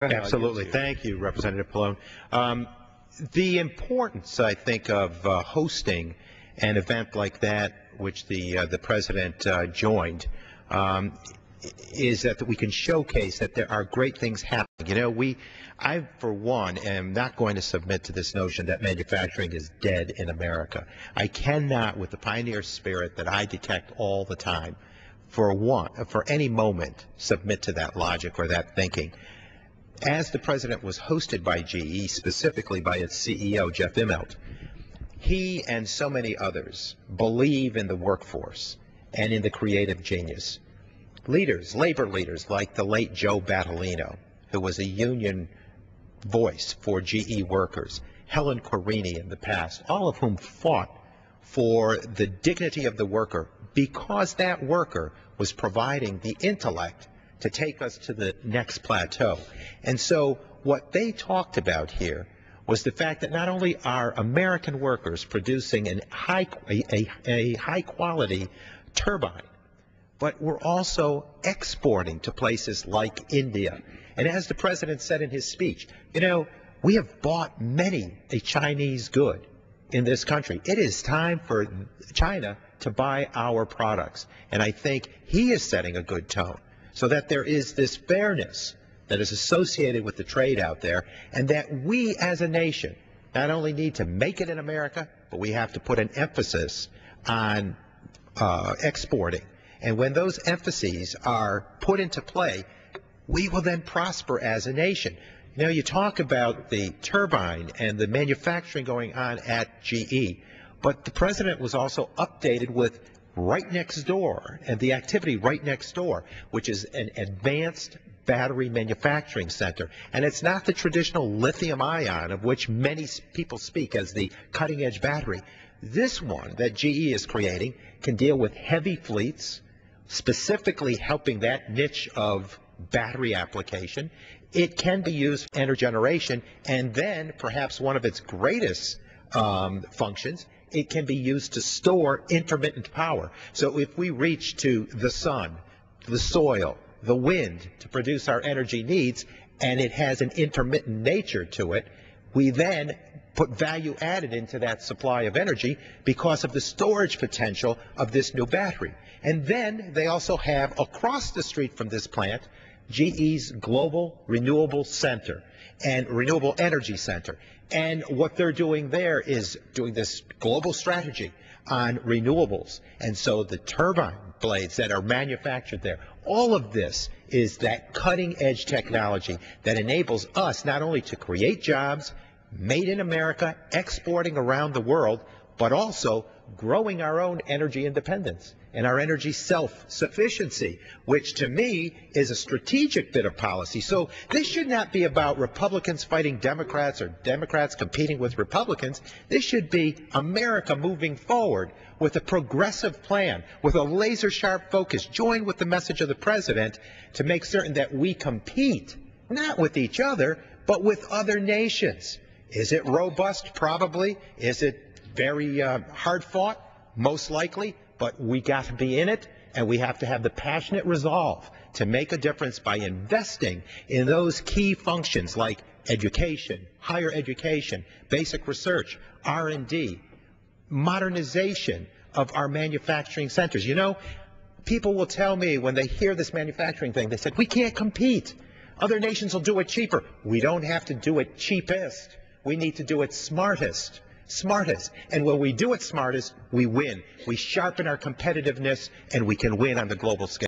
Absolutely. Thank you, Representative Pallone. The importance, I think, of hosting an event like that, which the President joined, is that we can showcase that there are great things happening. You know, I, for one, am not going to submit to this notion that manufacturing is dead in America. I cannot, with the pioneer spirit that I detect all the time, for any moment, submit to that logic or that thinking. As the President was hosted by GE, specifically by its CEO, Jeff Immelt, he and so many others believe in the workforce and in the creative genius. Leaders, labor leaders like the late Joe Battolino, who was a union voice for GE workers, Helen Querini in the past, all of whom fought for the dignity of the worker because that worker was providing the intellect to take us to the next plateau. And so what they talked about here was the fact that not only are American workers producing a high quality turbine, but we're also exporting to places like India. And as the President said in his speech, you know, we have bought many a Chinese good in this country. It is time for China to buy our products. And I think he is setting a good tone, so that there is this fairness that is associated with the trade out there, and that we as a nation not only need to make it in America, but we have to put an emphasis on exporting. And when those emphases are put into play, we will then prosper as a nation. You know, you talk about the turbine and the manufacturing going on at GE, but the President was also updated with right next door, and the activity right next door, which is an advanced battery manufacturing center. And it's not the traditional lithium ion of which many people speak as the cutting edge battery. This one that GE is creating can deal with heavy fleets, specifically helping that niche of battery application. It can be used for energy generation, and then perhaps one of its greatest functions, it can be used to store intermittent power. So if we reach to the sun, the soil, the wind to produce our energy needs, and it has an intermittent nature to it, we then put value added into that supply of energy because of the storage potential of this new battery. And then they also have, across the street from this plant, GE's Global Renewable Center and Renewable Energy Center. And what they're doing there is doing this global strategy on renewables. And so the turbine blades that are manufactured there, all of this is that cutting edge technology that enables us not only to create jobs made in America, exporting around the world, but also growing our own energy independence and our energy self-sufficiency, which to me is a strategic bit of policy. So this should not be about Republicans fighting Democrats or Democrats competing with Republicans. This should be America moving forward with a progressive plan, with a laser-sharp focus, joined with the message of the President to make certain that we compete, not with each other, but with other nations. Is it robust? Probably. Is it very hard-fought? Most likely. But we got to be in it, and we have to have the passionate resolve to make a difference by investing in those key functions like education, higher education, basic research, R&D, modernization of our manufacturing centers. You know, people will tell me when they hear this manufacturing thing, they said, we can't compete. Other nations will do it cheaper. We don't have to do it cheapest. We need to do it smartest. And when we do it smartest, we win. We sharpen our competitiveness, and we can win on the global scale.